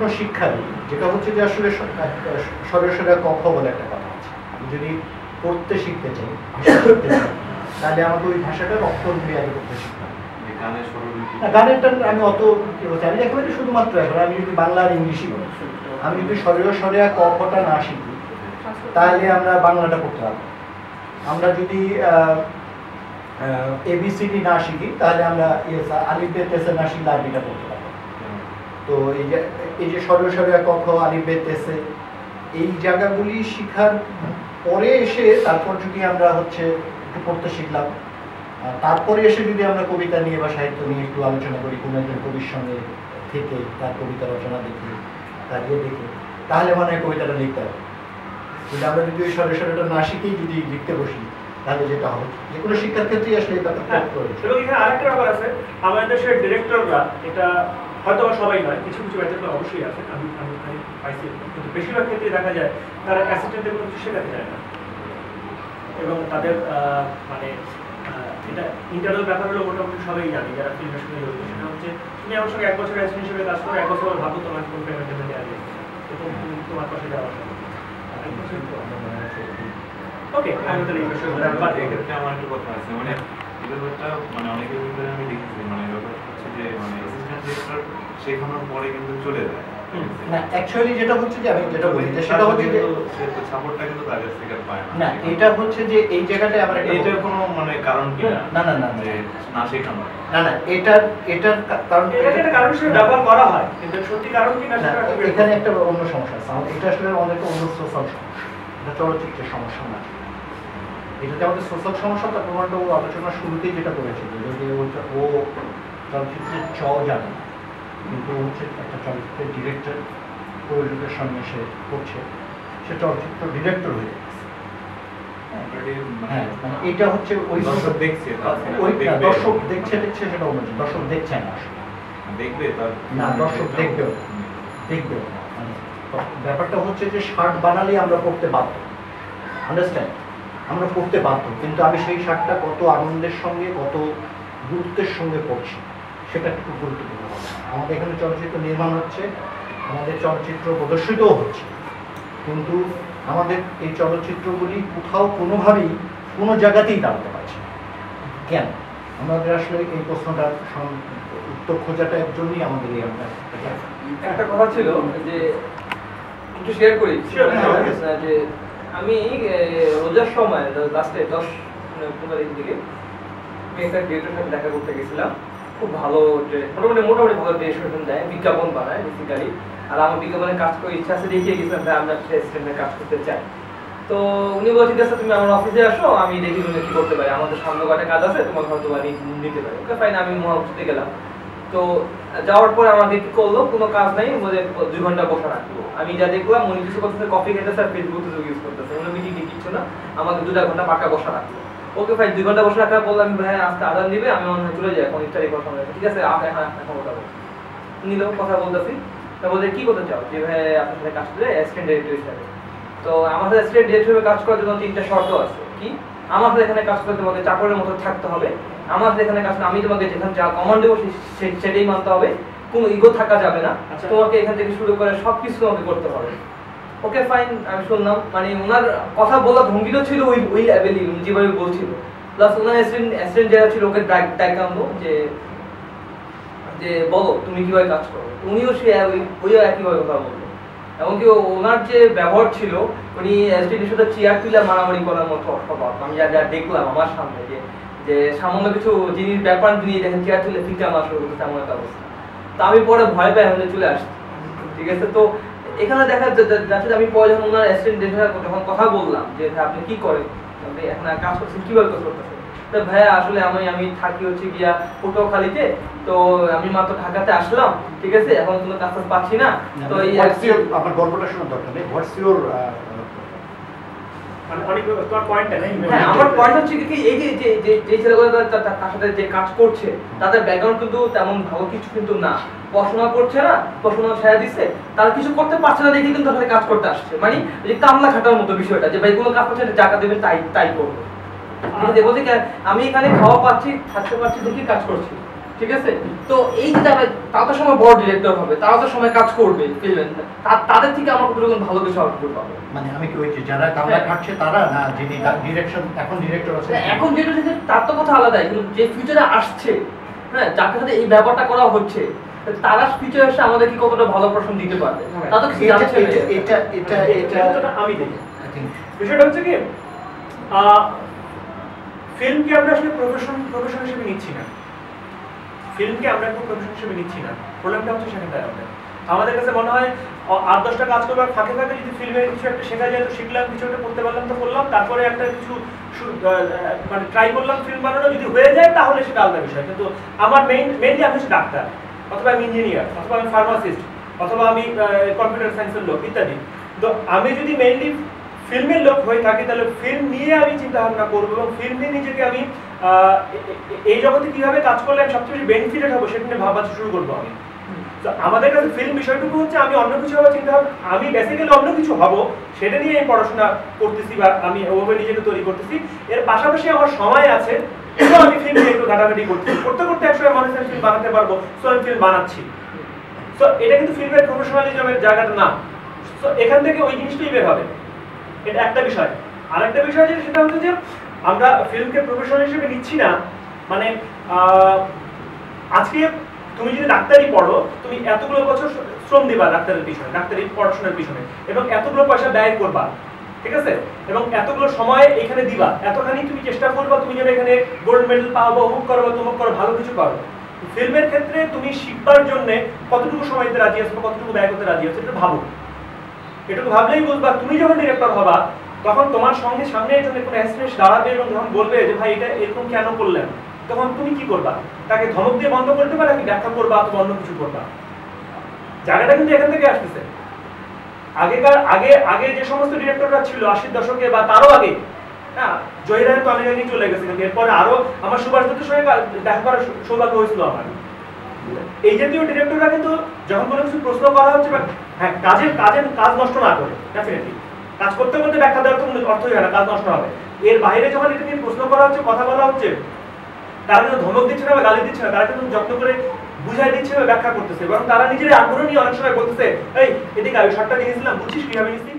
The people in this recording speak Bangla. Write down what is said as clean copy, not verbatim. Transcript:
কোনো শিক্ষারই যেটা হচ্ছে যে আসলে সরাসরি কক্ষ বলে একটা কথা আছে, আমি যদি পড়তে শিখতে চাই, ভাষা শিখতে চাই, তাহলে আমাকে ওই ভাষাটার অক্ষরগুলি আগে করতে শিখতে হবে। গানেরটা আমি অত কি বলছি, আমি একেবারে শুধুমাত্র এখন আমি যদি বাংলা আর ইংলিশই বলি, আমি যদি সরিয়া ক খটা না শিখি তাহলে আমরা বাংলাটা পড়তে পারবো। আমরা যদি এবিসিডি না শিখি তাহলে আমরা আলিফ বে তেসে না শিখলে আরবিটা পড়তে পারবো। তো এই যে সরিয়া ক খ আলিফ বে তেসে এই জায়গাগুলি শিখার পরে এসে তারপর যদি আমরা হচ্ছে একটু পড়তে শিখলাম, তারপরে এসে যদি আমরা কবিতা নিয়ে বা সাহিত্য নিয়ে একটু আলোচনা করি, কোনো একজন কবির সঙ্গে থেকে তার কবিতা রচনা দেখি, তার ইয়ে দেখি, তাহলে মনে হয় কবিতাটা লিখতে হবে। কিন্তু আমরা যদি ওই সরাসরিটা না শিখেই যদি লিখতে বসি তাহলে যেটা হবে, যে কোনো শিক্ষার ক্ষেত্রেই আসলে এটা এবং এখানে আরেকটা ব্যাপার আছে, আমাদের দেশের ডিরেক্টররা, এটা হয়তো সবাই নয়, কিছু কিছু ব্যক্তিত্ব অবশ্যই আছে, আমি পাইছি, কিন্তু বেশিরভাগ ক্ষেত্রে দেখা যায় তারা অ্যাসিস্ট্যান্টদের কোনো কিছু শেখাতে চায় না, এবং তাদের মানে এটা ইন্টারনাল ব্যাপার হলো মোটামুটি সবাই জানি যারা ফিল্মের সঙ্গে জড়িত, সেটা হচ্ছে তুমি আমার সঙ্গে 1 বছর অ্যাসিস্ট্যান্ট হিসেবে কাজ করো, 1 বছর ভাবো তোমার কোনো পেমেন্ট দেওয়া যায়, তোমার পাশে যাওয়া ওকে। আমি তাহলে এই বিষয়ে এক্ষেত্রে আমার একটু কথা আছে, মানে এই ব্যাপারটা মানে অনেকের ভিতরে আমি দেখেছি, মানে ব্যাপার হচ্ছে যে মানে অ্যাসিস্ট্যান্ট ডিরেক্টর শেখানোর পরে কিন্তু চলে যায় না। অ্যাকচুয়ালি যেটা হচ্ছে যে আমি যেটা বলি যে সেটা হচ্ছে যে সাপোর্টটা কিন্তু তাদের থেকে পায় না। এটা হচ্ছে যে এই জায়গাটায় আমরা এটার কোনো মানে কারণ কি না না না যে না শেখানো না না, এটার কারণ এটা কারণ হিসেবে ব্যবহার করা হয়, কিন্তু সত্যি কারণ কি না এখানে একটা অন্য সমস্যা আছে। এটা আসলে অনেক অন্য সোশ্যাল সমস্যা, এটা চলচ্চিত্রের সমস্যা না। এটা যে আমাদের সোশ্যাল সমস্যা তার প্রমাণটা ও আলোচনার শুরুতেই যেটা করেছিল, যে ও চলচ্চিত্রের জানে কিন্তু হচ্ছে একটা চলচ্চিত্রের ডিরেক্টর প্রযোজকের সঙ্গে সে করছে, সে চলচ্চিত্র ডিরেক্টর হয়ে গেছে। হ্যাঁ, মানে এটা হচ্ছে ওই দর্শক দেখছে, দর্শক দেখছে সেটা অন্য, দর্শক দেখছে না আসলে, দেখবে না দর্শক দেখবেও মানে ব্যাপারটা হচ্ছে যে শার্ট বানালেই আমরা পড়তে বাধ্য, আন্ডারস্ট্যান্ড, আমরা পড়তে বাধ্য, কিন্তু আমি সেই শার্টটা কত আনন্দের সঙ্গে কত গুরুত্বের সঙ্গে পড়ছি সেটা খুব গুরুত্বপূর্ণ। আমাদের এখানে চলচ্চিত্র নির্মাণ হচ্ছে, আমাদের চলচ্চিত্র প্রদর্শিতও হচ্ছে, কিন্তু আমাদের এই চলচ্চিত্রগুলি কোথাও কোনোভাবেই কোনো জায়গাতেই দাঁড়াতে পারছে না। কেন? আমাদের আসলে এই প্রশ্নটার উত্তর খোঁজাটার জন্যই আমাদের এই একটা কথা ছিল যে একটু শেয়ার করি যে আমি রোজার সময় লাস্টে 10-15 তারিখ দিকে একটা ডিরেক্টরের সাথে দেখা করতে গেছিলাম। খুব ভালো, মোটামুটি ভালো ডেসক্রিপশন দেয়, বিজ্ঞাপন বানায় বেসিক্যালি। আর আমার বিজ্ঞাপনের কাজ করার ইচ্ছা আছে, দেখিয়ে গেছিলাম আমি একটা অ্যাসিস্ট্যান্টের কাজ করতে চাই। তো উনি বলছি যে তুমি আমার অফিসে আসো, আমি দেখি তুমি কি করতে পারি, আমাদের সামনে কটা কাজ আছে, তোমার হয়তো নিতে পারি। ওকে ফাইন, আমি মহাপুরতে গেলাম। তো যাওয়ার পরে আমাকে কি করলো, কোনো কাজ নাই, বলে 2 ঘন্টা বসা রাখলো। আমি যা দেখলাম উনি কিছু করতেছে, কফি খেতেছে আর ফেসবুক ইউজ করতেছে, উনি মিটিং কিছু না, আমাকে 2 ঘন্টা পাকা বসা রাখলো। ওকে ফাইন, 2 ঘন্টা বসে রাখা বললাম ভাই আজকে আদান দিবে, আমি মনে হয় চলে যাই, এখন ইফতারি কথা হবে, ঠিক আছে এখন কথা বলছি। নিল কথা বলতেছি, তা বলতে কি করতে চাও, যে ভাই আপনার সাথে কাজ করে অ্যাসিস্ট্যান্ট ডিরেক্টর হিসাবে। তো আমাদের অ্যাসিস্ট্যান্ট ডিরেক্টর হিসেবে কাজ করার জন্য 3টা শর্ত আছে। কি? আমাদের এখানে কাজ করতে তোমাকে চাকরের মতো থাকতে হবে, আমাদের এখানে কাজ আমি তোমাকে যেখানে যা কমান্ড দেবো সেটাই মানতে হবে, কোনো ইগো থাকা যাবে না, তোমাকে এখান থেকে শুরু করে সবকিছু তোমাকে করতে হবে। ওকে ফাইন, আমি শুনলাম, মানে ওনার কথা বলার ভঙ্গিও ছিল ওই লেভেলই, যেভাবে বলছিল। প্লাস ওনার অ্যাসিস্ট্যান্ট যারা ছিল ওকে ডাকলাম যে বলো তুমি কিভাবে কাজ করো, উনিও সে ওইও একইভাবে কথা বললো। এমনকি ওনার যে ব্যবহার ছিল, উনি অ্যাসিস্ট্যান্টের সাথে চেয়ার তুলে মারামারি করার মতো অস্বভাব। আমি যা দেখলাম আমার সামনে, যে সামান্য কিছু জিনিস ব্যাপার নিয়ে দেখেন চেয়ার তুলে ফিকা মারা শুরু করতে, এমন একটা অবস্থা। তা আমি পরে ভয় পাই হলে চলে আসছি, ঠিক আছে। তো এখানে দেখা যাচ্ছে আমি পরে যখন ওনার অ্যাসিস্ট্যান্টের সাথে যখন কথা বললাম যে আপনি কি করেন, আপনি এখন কাজ করছেন, কিভাবে কাজ করতেছেন, তো ভাইয়া আসলে আমি থাকি হচ্ছে গিয়া পটুয়াখালীতে, তো আমি মাত্র ঢাকাতে আসলাম, ঠিক আছে, এখন কোনো কাজ পাচ্ছি না। তো এই আমার গল্পটা শোনার দরকার নেই, হোয়াটস ইওর আমার পয়েন্ট হচ্ছে কি, এই যে ছেলেগুলো তার সাথে যে কাজ করছে তাদের ব্যাকগ্রাউন্ড কিন্তু তেমন ভালো কিছু কিন্তু না, পড়াশোনা করছে না, পড়াশোনা ছেড়ে দিচ্ছে, তারা কিছু করতে পারছে না দেখে কিন্তু তাদের কাজ করতে আসছে, মানে যে কামলা খাটার মতো বিষয়টা, যে ভাই কোনো কাজ করছে টাকা দেবেন তাই করবো। বলছে আমি এখানে খাওয়া পাচ্ছি, থাকতে পারছি দেখি কাজ করছি, ঠিক আছে? তো এই যে তারা তো সময় বড় ডিরেক্টর হবে, তারা তো সময় কাজ করবে ফিল্মে, তাদের থেকে আমরা কতটুকু ভালো কিছু আউটপুট পাবো? মানে আমি কি বলছি যারা কামরা খাটছে তারা না, যিনি ডিরেকশন এখন ডিরেক্টর আছে এখন যেটা হচ্ছে তার তো কথা আলাদাই, কিন্তু যে ফিউচারে আসছে, হ্যাঁ, যাকে সাথে এই ব্যাপারটা করা হচ্ছে, তারা ফিউচারে এসে আমাদের কি কতটা ভালো প্রশ্ন দিতে পারবে, তা তো কিছু জানছে না। এটা আমি দেখি বিষয়টা হচ্ছে কি ফিল্মকে আমরা আসলে প্রফেশন হিসেবে নিচ্ছি না, ফিল্মকে আমরা একটু প্রফেশন হিসেবে নিচ্ছি না। প্রবলেমটা হচ্ছে সেখানে আমাদের কাছে মনে হয় 8-10টা কাজ করবার ফাঁকে ফাঁকে যদি ফিল্মের কিছু একটা শেখা যায় তো শিখলাম, কিছু একটা করতে পারলাম তো করলাম, তারপরে একটা কিছু মানে ট্রাই করলাম ফিল্ম বানানো, যদি হয়ে যায় তাহলে সেটা আলাদা বিষয়। কিন্তু আমার মেইনলি আমি হচ্ছে ডাক্তার, অথবা আমি ইঞ্জিনিয়ার, অথবা আমি ফার্মাসিস্ট, অথবা আমি কম্পিউটার সায়েন্সের লোক ইত্যাদি। তো আমি যদি মেইনলি ফিল্মের লোক হয়ে থাকি তাহলে ফিল্ম নিয়ে আমি চিন্তা ভাবনা করবো এবং ফিল্ম নিয়ে নিজেকে আমি এই জগতে কিভাবে কাজ করলে আমি সবচেয়ে বেশি বেনিফিটেড হবো সেটা নিয়ে ভাবা শুরু করবো আমি। তো আমাদের কাছে ফিল্ম বিষয়টুকু হচ্ছে আমি অন্য কিছু হওয়ার চিন্তা ভাবনা, আমি বেসিক্যালি অন্য কিছু হব সেটা নিয়ে আমি পড়াশোনা করতেছি বা আমি ওভাবে নিজেকে তৈরি করতেছি। এর পাশাপাশি আমার সময় আছে, কিন্তু আমি ফিল্ম নিয়ে একটু ঘাটাঘাটি করতেছি, করতে করতে একসময় মানুষের ফিল্ম বানাতে পারবো, সো আমি ফিল্ম বানাচ্ছি। তো এটা কিন্তু ফিল্মের প্রফেশনালিজমের জায়গাটা না, তো এখান থেকে ওই জিনিসটাই বের হবে। এটা একটা বিষয়। আরেকটা বিষয় যেটা সেটা হচ্ছে যে আমরা ফিল্মকে প্রফেশন হিসেবে নিচ্ছি না, মানে আজকে তুমি যদি ডাক্তারি পড়ো, তুমি এতগুলো বছর শ্রম দিবা ডাক্তারের পিছনে, ডাক্তারি পড়াশোনার পিছনে, এবং এতগুলো পয়সা ব্যয় করবা, ঠিক আছে, এবং এতগুলো সময় এখানে দিবা, এতখানি তুমি চেষ্টা করবা তুমি যেন এখানে গোল্ড মেডেল পাও বা অমুক করো বা তমুক করো, ভালো কিছু করো। ফিল্মের ক্ষেত্রে তুমি শিখবার জন্য কতটুকু সময় দিতে রাজি আছো, কতটুকু ব্যয় করতে রাজি আছো, এটা ভাবো। এটুকু ভাবলেই বুঝবা তুমি যখন ডিরেক্টর হবা তখন তোমার সঙ্গে সামনে একজন কোনো অ্যাসিস্ট্যান্ট দাঁড়াবে এবং যখন বলবে যে ভাই এটা এরকম কেন করলেন, তখন তুমি কি করবা? তাকে ধমক দিয়ে বন্ধ করতে পারে, নাকি ব্যাখ্যা করবা অথবা অন্য কিছু করবা? জায়গাটা কিন্তু এখান থেকে আসতেছে। আগে যে সমস্ত ডিরেক্টররা ছিল 80-র দশকে বা তারও আগে, হ্যাঁ, জহির তো অনেক আগে চলে গেছে, কিন্তু এরপরে আরো আমার সুভাষ দত্তের সঙ্গে দেখা করার সৌভাগ্য হয়েছিল আমার। এই জাতীয় ডিরেক্টররা কিন্তু যখন কোনো কিছু প্রশ্ন করা হচ্ছে, হ্যাঁ, কাজ নষ্ট না করে, ডেফিনেটলি কাজ করতে করতে ব্যাখ্যা দেওয়ার কোনো অর্থই হয় না, কাজ নষ্ট হবে। এর বাইরে যখন এটা নিয়ে প্রশ্ন করা হচ্ছে, কথা বলা হচ্ছে, তারা কিন্তু ধমক দিচ্ছে না বা গালি দিচ্ছে না, তারা কিন্তু যত্ন করে বুঝাই দিচ্ছে বা ব্যাখ্যা করতেছে, এবং তারা নিজের আগ্রহ নিয়ে অনেক সময় বলতেছে, এই এদিকে আমি শর্টটা নিয়েছিলাম, বুঝছিস কিভাবে নিচ্ছি।